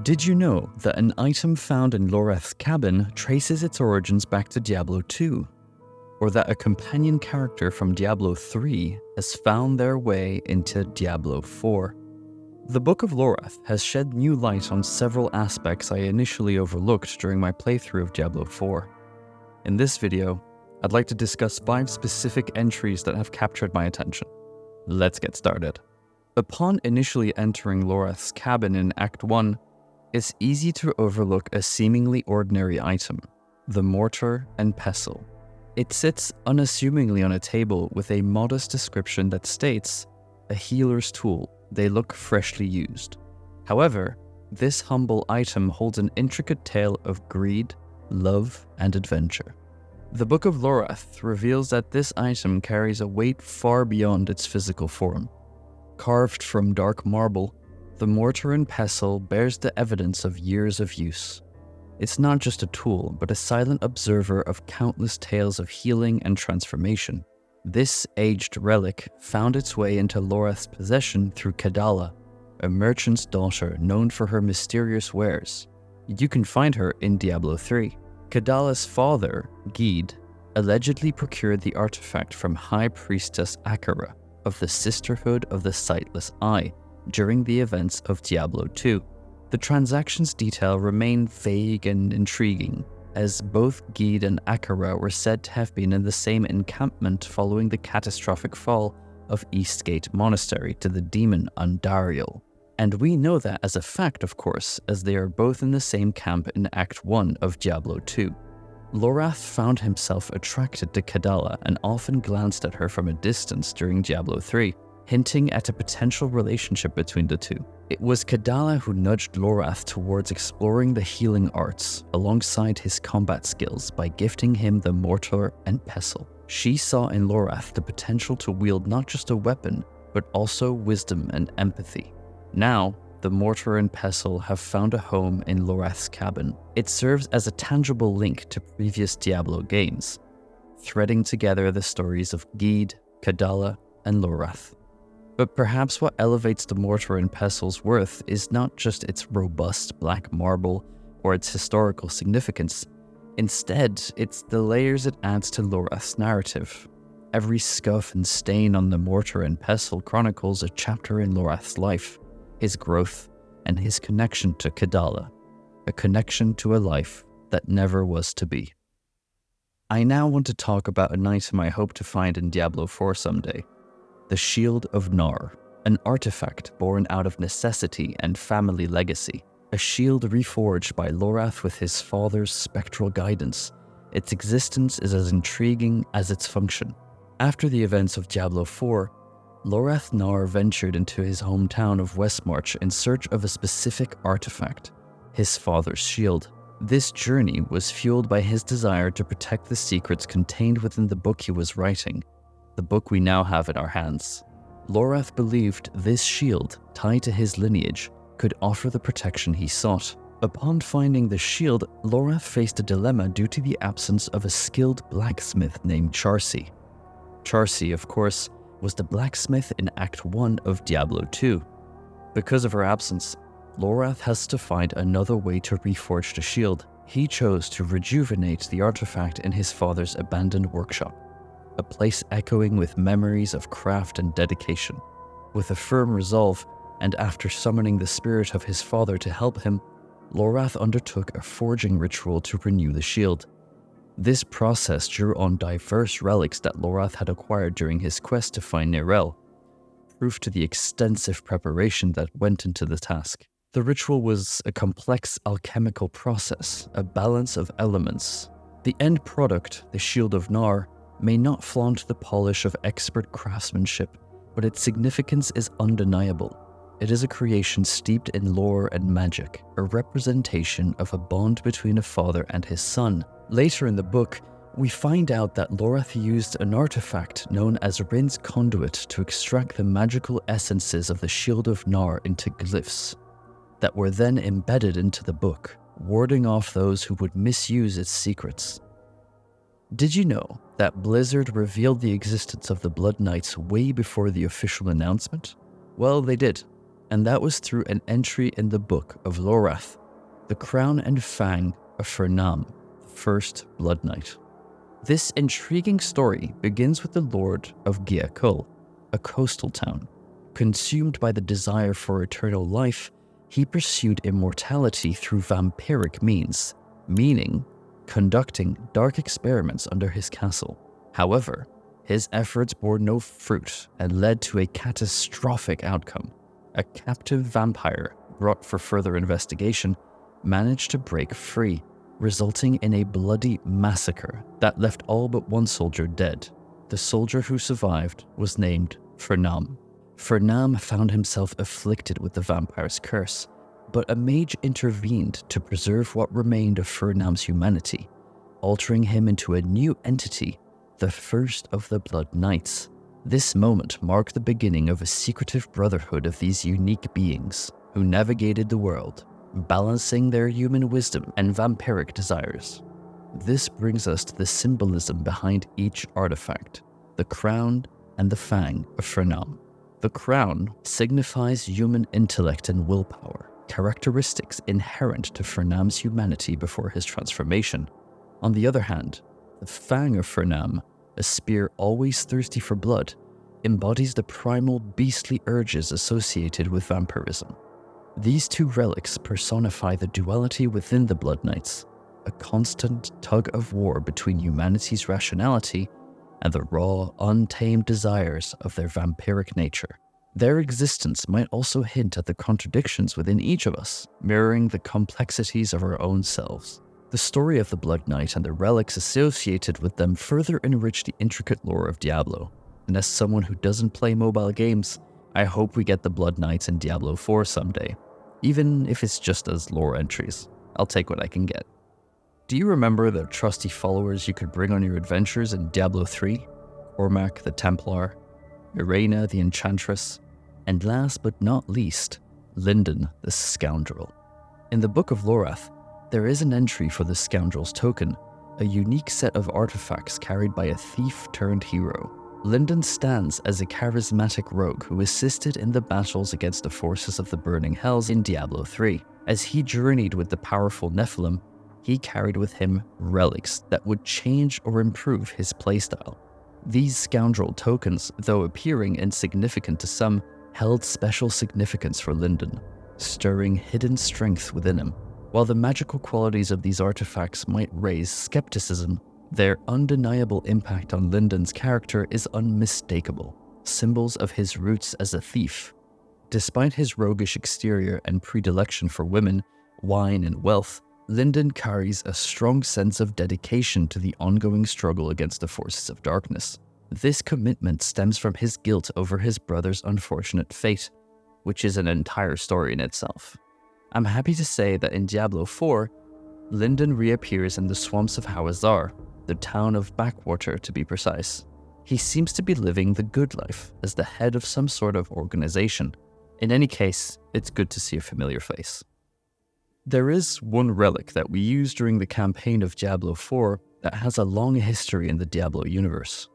Did you know that an item found in Lorath's cabin traces its origins back to Diablo 2? Or that a companion character from Diablo 3 has found their way into Diablo 4? The Book of Lorath has shed new light on several aspects I initially overlooked during my playthrough of Diablo 4. In this video, I'd like to discuss 5 specific entries that have captured my attention. Let's get started. Upon initially entering Lorath's cabin in Act 1, it's easy to overlook a seemingly ordinary item, the Mortar and Pestle. It sits unassumingly on a table with a modest description that states, a healer's tool, they look freshly used. However, this humble item holds an intricate tale of greed, love, and adventure. The Book of Lorath reveals that this item carries a weight far beyond its physical form. Carved from dark marble, the Mortar and Pestle bears the evidence of years of use. It's not just a tool, but a silent observer of countless tales of healing and transformation. This aged relic found its way into Lorath's possession through Kadala, a merchant's daughter known for her mysterious wares. You can find her in Diablo 3. Kadala's father, Geed, allegedly procured the artifact from High Priestess Akara of the Sisterhood of the Sightless Eye during the events of Diablo 2. The transaction's detail remain vague and intriguing, as both Geed and Akara were said to have been in the same encampment following the catastrophic fall of Eastgate Monastery to the demon Andariel. And we know that as a fact, of course, as they are both in the same camp in Act 1 of Diablo 2. Lorath found himself attracted to Kadala and often glanced at her from a distance during Diablo 3, hinting at a potential relationship between the two. It was Kadala who nudged Lorath towards exploring the healing arts alongside his combat skills by gifting him the Mortar and Pestle. She saw in Lorath the potential to wield not just a weapon, but also wisdom and empathy. Now, the Mortar and Pestle have found a home in Lorath's cabin. It serves as a tangible link to previous Diablo games, threading together the stories of Geed, Kadala, and Lorath. But perhaps what elevates the Mortar and Pestle's worth is not just its robust black marble or its historical significance. Instead, it's the layers it adds to Lorath's narrative. Every scuff and stain on the Mortar and Pestle chronicles a chapter in Lorath's life, his growth, and his connection to Kadala, a connection to a life that never was to be. I now want to talk about an item I hope to find in Diablo 4 someday. The Shield of Nahr, an artifact born out of necessity and family legacy. A shield reforged by Lorath with his father's spectral guidance. Its existence is as intriguing as its function. After the events of Diablo 4, Lorath Nahr ventured into his hometown of Westmarch in search of a specific artifact, his father's shield. This journey was fueled by his desire to protect the secrets contained within the book he was writing, the book we now have in our hands. Lorath believed this shield, tied to his lineage, could offer the protection he sought. Upon finding the shield, Lorath faced a dilemma due to the absence of a skilled blacksmith named Charsi. Charsi, of course, was the blacksmith in Act 1 of Diablo 2. Because of her absence, Lorath has to find another way to reforge the shield. He chose to rejuvenate the artifact in his father's abandoned workshop, a place echoing with memories of craft and dedication. With a firm resolve, and after summoning the spirit of his father to help him, Lorath undertook a forging ritual to renew the shield. This process drew on diverse relics that Lorath had acquired during his quest to find Nirel, proof to the extensive preparation that went into the task. The ritual was a complex alchemical process, a balance of elements. The end product, the Shield of Nahr, may not flaunt the polish of expert craftsmanship, but its significance is undeniable. It is a creation steeped in lore and magic, a representation of a bond between a father and his son. Later in the book, we find out that Lorath used an artifact known as Rin's Conduit to extract the magical essences of the Shield of Nahr into glyphs that were then embedded into the book, warding off those who would misuse its secrets. Did you know that Blizzard revealed the existence of the Blood Knights way before the official announcement? Well, they did. and that was through an entry in the Book of Lorath, the crown and fang of Fernam, the first Blood Knight. This intriguing story begins with the Lord of Giacul, a coastal town. Consumed by the desire for eternal life, he pursued immortality through vampiric means, meaning conducting dark experiments under his castle. However, his efforts bore no fruit and led to a catastrophic outcome. A captive vampire, brought for further investigation, managed to break free, resulting in a bloody massacre that left all but one soldier dead. The soldier who survived was named Fernam. Fernam found himself afflicted with the vampire's curse, but a mage intervened to preserve what remained of Fernam's humanity, altering him into a new entity, the first of the Blood Knights. This moment marked the beginning of a secretive brotherhood of these unique beings who navigated the world, balancing their human wisdom and vampiric desires. This brings us to the symbolism behind each artifact, the crown and the fang of Fernam. The crown signifies human intellect and willpower, characteristics inherent to Fernam's humanity before his transformation. On the other hand, the fang of Fernam, a spear always thirsty for blood, embodies the primal beastly urges associated with vampirism. These two relics personify the duality within the Blood Knights, a constant tug of war between humanity's rationality and the raw, untamed desires of their vampiric nature. Their existence might also hint at the contradictions within each of us, mirroring the complexities of our own selves. The story of the Blood Knight and the relics associated with them further enrich the intricate lore of Diablo, and as someone who doesn't play mobile games, I hope we get the Blood Knights in Diablo 4 someday, even if it's just as lore entries. I'll take what I can get. Do you remember the trusty followers you could bring on your adventures in Diablo 3? Cormac the Templar, Irena the Enchantress, and last but not least, Linden the Scoundrel. In the Book of Lorath, there is an entry for the Scoundrel's token, a unique set of artifacts carried by a thief-turned-hero. Linden stands as a charismatic rogue who assisted in the battles against the forces of the Burning Hells in Diablo 3. As he journeyed with the powerful Nephilim, he carried with him relics that would change or improve his playstyle. These Scoundrel tokens, though appearing insignificant to some, held special significance for Linden, stirring hidden strength within him. While the magical qualities of these artifacts might raise skepticism, their undeniable impact on Linden's character is unmistakable, symbols of his roots as a thief. Despite his roguish exterior and predilection for women, wine, and wealth, Linden carries a strong sense of dedication to the ongoing struggle against the forces of darkness. This commitment stems from his guilt over his brother's unfortunate fate, which is an entire story in itself. I'm happy to say that in Diablo 4, Linden reappears in the swamps of Hawazar, the town of Backwater to be precise. He seems to be living the good life as the head of some sort of organization. In any case, it's good to see a familiar face. There is one relic that we use during the campaign of Diablo 4 that has a long history in the Diablo universe.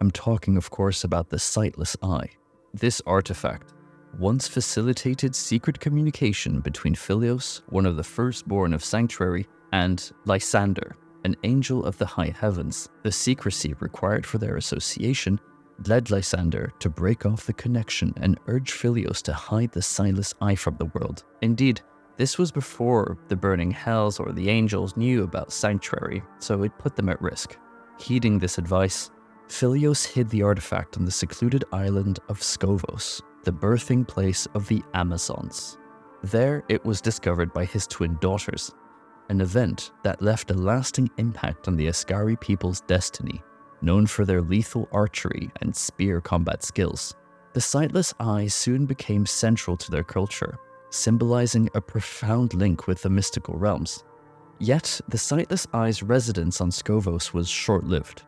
I'm talking, of course, about the Sightless Eye. This artifact once facilitated secret communication between Philios, one of the firstborn of Sanctuary, and Lysander, an angel of the high heavens. The secrecy required for their association led Lysander to break off the connection and urge Philios to hide the Sightless Eye from the world. Indeed, this was before the Burning Hells or the Angels knew about Sanctuary, so it put them at risk. Heeding this advice, Philios hid the artifact on the secluded island of Scovos, the birthing place of the Amazons. There it was discovered by his twin daughters, an event that left a lasting impact on the Ascari people's destiny, known for their lethal archery and spear combat skills. The Sightless Eye soon became central to their culture, symbolizing a profound link with the mystical realms. Yet, the Sightless Eye's residence on Scovos was short-lived.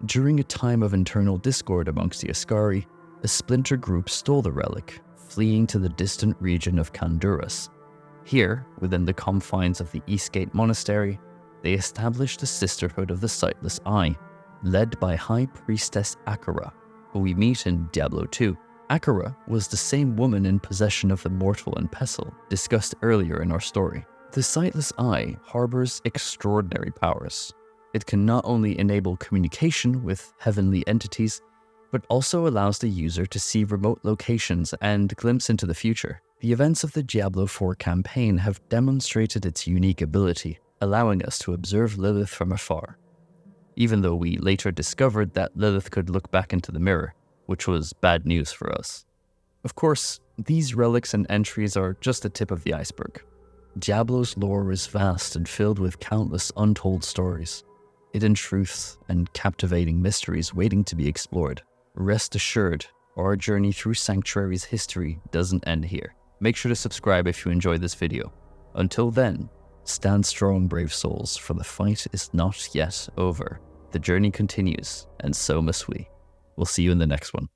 During a time of internal discord amongst the Ascari, a splinter group stole the relic, fleeing to the distant region of Khanduras. Here, within the confines of the Eastgate Monastery, they established the Sisterhood of the Sightless Eye, led by High Priestess Akara, who we meet in Diablo 2. Akira was the same woman in possession of the Mortar and Pestle discussed earlier in our story. The Sightless Eye harbors extraordinary powers. It can not only enable communication with heavenly entities, but also allows the user to see remote locations and glimpse into the future. The events of the Diablo 4 campaign have demonstrated its unique ability, allowing us to observe Lilith from afar, even though we later discovered that Lilith could look back into the mirror, which was bad news for us. Of course, these relics and entries are just the tip of the iceberg. Diablo's lore is vast and filled with countless untold stories, hidden truths and captivating mysteries waiting to be explored. Rest assured, our journey through Sanctuary's history doesn't end here. Make sure to subscribe if you enjoyed this video. Until then, stand strong, brave souls, for the fight is not yet over. The journey continues, and so must we. We'll see you in the next one.